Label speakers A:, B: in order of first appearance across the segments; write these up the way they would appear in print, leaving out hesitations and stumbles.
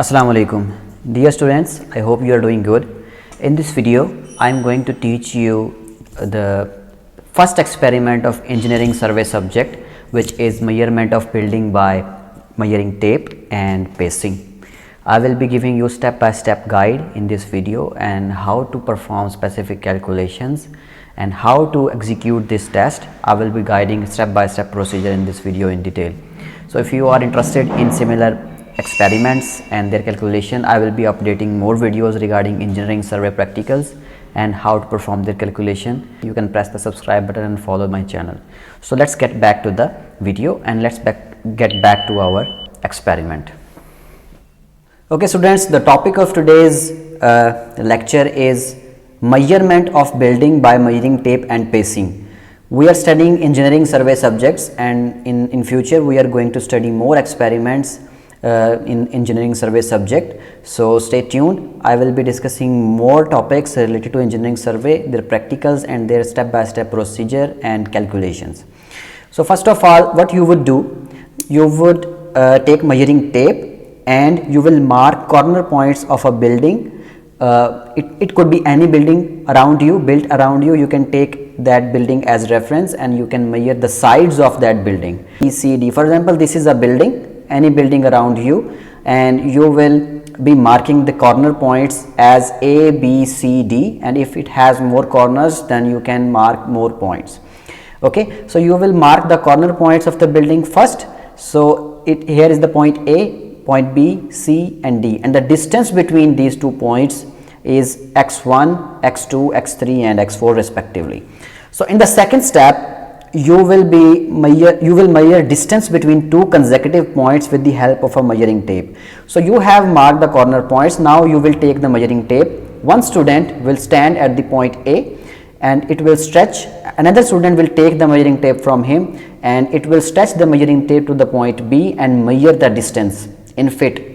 A: Assalamu alaikum. Dear students, I hope you are doing good. In this video, I am going to teach you the first experiment of engineering survey subject, which is measurement of building by measuring tape and pacing. I will be giving you step-by-step guide in this video and how to perform specific calculations and how to execute this test. I will be guiding step-by-step procedure in this video in detail. So if you are interested in similar experiments and their calculation, I will be updating more videos regarding engineering survey practicals and how to perform their calculation. You can press the subscribe button and follow my channel. So let's get back to the video and let's get back to our experiment. Okay students, the topic of today's lecture is measurement of building by measuring tape and pacing. We are studying engineering survey subjects, and in future we are going to study more experiments in engineering survey subject. So stay tuned. I will be discussing more topics related to engineering survey, their practicals and their step-by-step procedure and calculations. So first of all, what you would do, you would take measuring tape and you will mark corner points of a building. It could be any building around you, built around you. You can take that building as reference and you can measure the sides of that building. B, C, D. For example, this is a building, any building around you, and you will be marking the corner points as A, B, C, D, and if it has more corners, then you can mark more points. Okay, so you will mark the corner points of the building first. So here is the point A, point B, C and D, and the distance between these 2 points is x1, x2, x3 and x4 respectively. So in the second step, you will measure distance between 2 consecutive points with the help of a measuring tape. So you have marked the corner points. Now you will take the measuring tape. One student will stand at the point A and it will stretch. Another student will take the measuring tape from him and it will stretch the measuring tape to the point B and measure the distance in feet.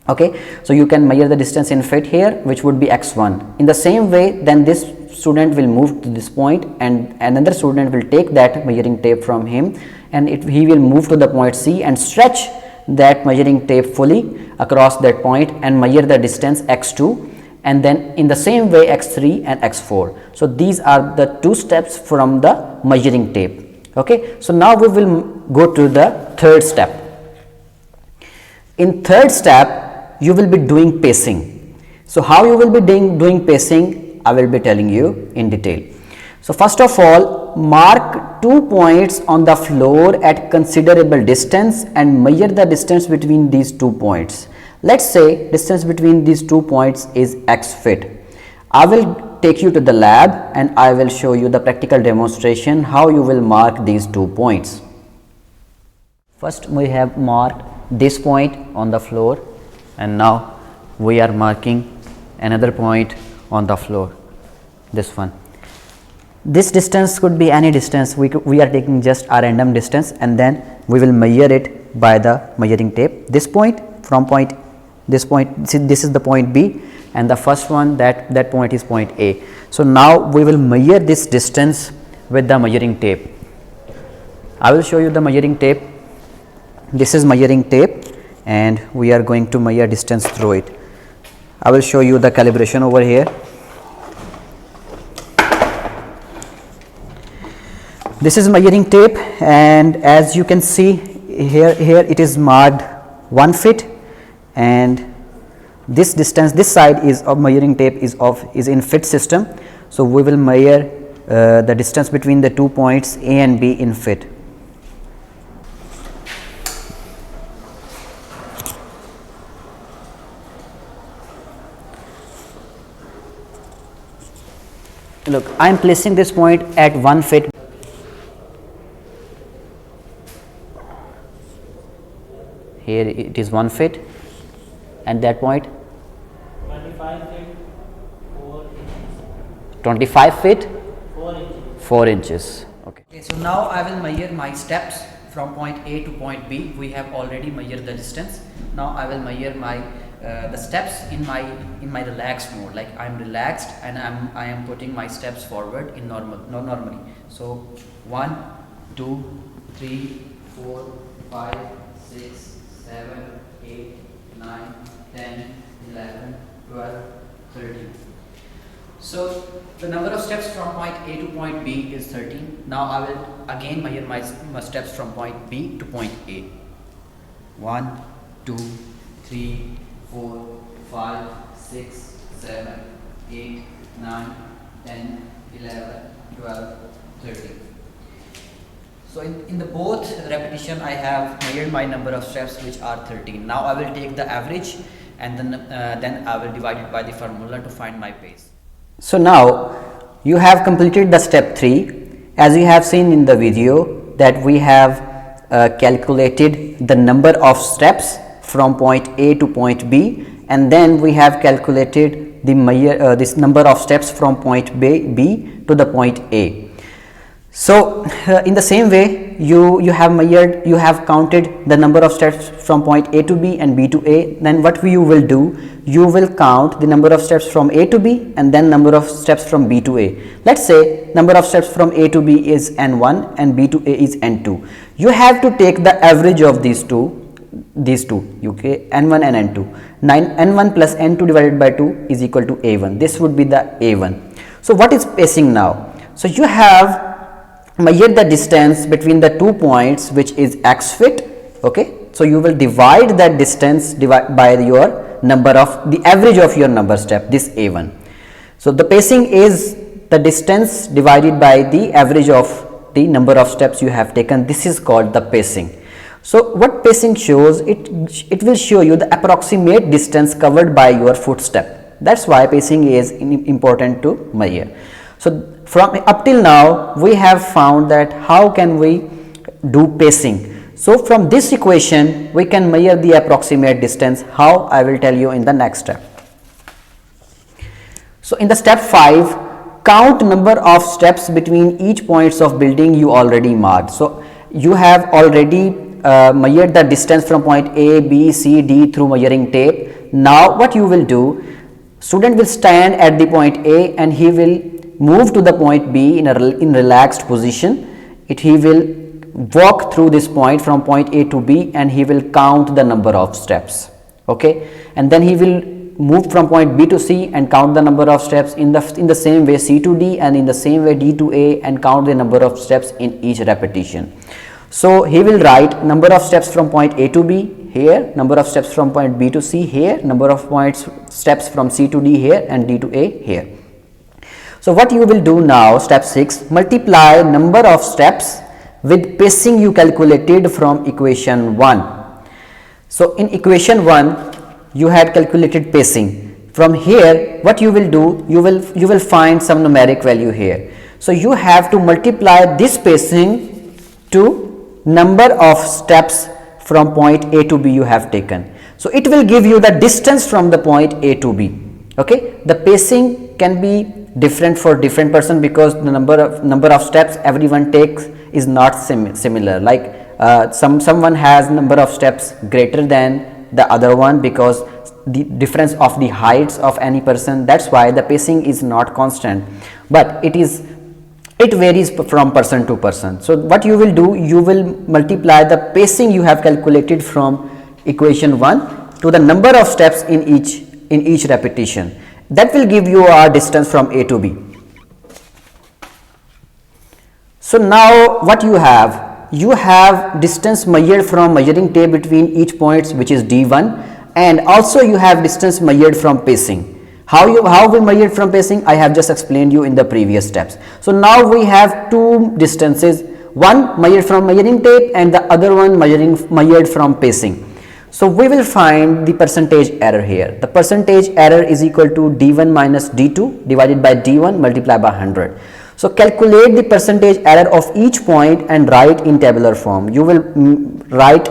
A: Okay, so you can measure the distance in feet here, which would be x1. In the same way, then this student will move to this point and another student will take that measuring tape from him and he will move to the point C and stretch that measuring tape fully across that point and measure the distance x2, and then in the same way x3 and x4. So these are the 2 steps from the measuring tape. Okay, so now we will go to the third step. In third step, you will be doing pacing. So how you will be doing pacing, I will be telling you in detail. So first of all, mark 2 points on the floor at considerable distance and measure the distance between these 2 points. Let's say distance between these 2 points is x feet. I will take you to the lab and I will show you the practical demonstration how you will mark these 2 points. First we have marked this point on the floor and now we are marking another point on the floor, this one. This distance could be any distance. We are taking just a random distance and then we will measure it by the measuring tape. This point, from point, this point, this is the point B and the first one, that point is point A. So now we will measure this distance with the measuring tape. I will show you the measuring tape. This is measuring tape and we are going to measure distance through it. I will show you the calibration over here. This is measuring tape and as you can see here it is marked 1 feet and this distance, this side is of measuring tape is in feet system. So we will measure the distance between the 2 points A and B in feet. Look, I am placing this point at 1 feet. Here it is 1 feet and that point
B: 25 feet 4 inches.
A: 25 feet
B: 4 inches.
A: 4 inches. Okay, so now I will measure my steps from point A to point B. We have already measured the distance. Now I will measure my the steps in my relaxed mode, like I am relaxed and I am putting my steps forward in normally. So 1, 2, 3, 4, 5, 6, 7, 8, 9, 10, 12, 13. So the number of steps from point A to point B is 13. Now I will again measure my steps from point B to point A. 1, 2, 3, 4, 5, 6, 7, 8, 9, 10, 11, 12, 13. So in the both repetition I have measured my number of steps, which are 13. Now I will take the average and then I will divide it by the formula to find my pace. So now you have completed the step 3. As you have seen in the video that we have calculated the number of steps from point A to point B, and then we have calculated the this number of steps from point B to the point A. So in the same way you have counted the number of steps from point A to B and B to A. Then what you will do, you will count the number of steps from A to B and then number of steps from B to A. Let's say number of steps from A to B is N1 and B to A is N2. You have to take the average of these two, okay, N1 and N2. N1 plus N2 divided by 2 is equal to A1. This would be the A1. So what is pacing now? So you have measure the distance between the 2 points, which is x fit, okay. So you will divide that distance by your number of the average of your number step, this A1. So the pacing is the distance divided by the average of the number of steps you have taken. This is called the pacing. So what pacing shows, it will show you the approximate distance covered by your footstep. That's why pacing is important to measure. So from up till now we have found that how can we do pacing. So from this equation we can measure the approximate distance. How, I will tell you in the next step. So in the step 5, count number of steps between each points of building you already marked. So you have already measured the distance from point A, B, C, D through measuring tape. Now what you will do, student will stand at the point A and he will move to the point B in relaxed position. He will walk through this point from point A to B and he will count the number of steps, okay, and then he will move from point B to C and count the number of steps in the same way C to D, and in the same way D to A, and count the number of steps in each repetition. So he will write number of steps from point A to B here, number of steps from point B to C here, number of steps from C to D here, and D to A here. So what you will do now, step 6, multiply number of steps with pacing you calculated from equation 1. So in equation 1 you had calculated pacing. From here what you will do, you will find some numeric value here. So you have to multiply this pacing to number of steps from point A to B you have taken. So it will give you the distance from the point A to B, okay. The pacing can be different for different person because the number of steps everyone takes is not similar. Like someone has number of steps greater than the other one because the difference of the heights of any person. That's why the pacing is not constant, but it varies from person to person. So what you will do, you will multiply the pacing you have calculated from equation 1 to the number of steps in each repetition. That will give you a distance from A to B. So now what you have distance measured from measuring tape between each points, which is D1, and also you have distance measured from pacing. How we measured from pacing, I have just explained you in the previous steps. So now we have two distances, one measured from measuring tape and the other one measured from pacing. So we will find the percentage error here. The percentage error is equal to D1 minus D2 divided by D1 multiplied by 100. So calculate the percentage error of each point and write in tabular form. You will write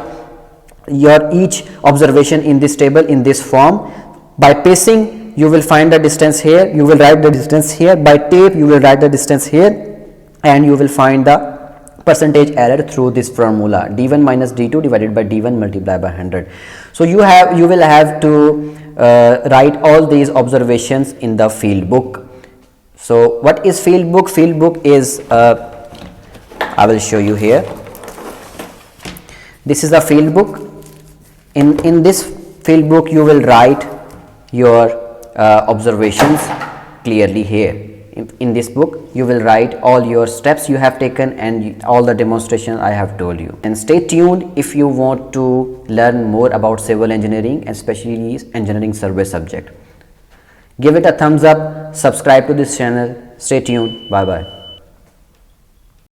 A: your each observation in this table in this form. By pacing you will find the distance here, you will write the distance here. By tape you will write the distance here, and you will find the percentage error through this formula, D1 minus D2 divided by D1 multiplied by 100. So you will have to write all these observations in the field book. So what is field book? Field book is I will show you here. This is a field book. In this field book you will write your observations clearly here. In this book you will write all your steps you have taken and all the demonstration I have told you. And stay tuned if you want to learn more about civil engineering, especially engineering survey subject. Give it a thumbs up, subscribe to this channel. Stay tuned. Bye bye.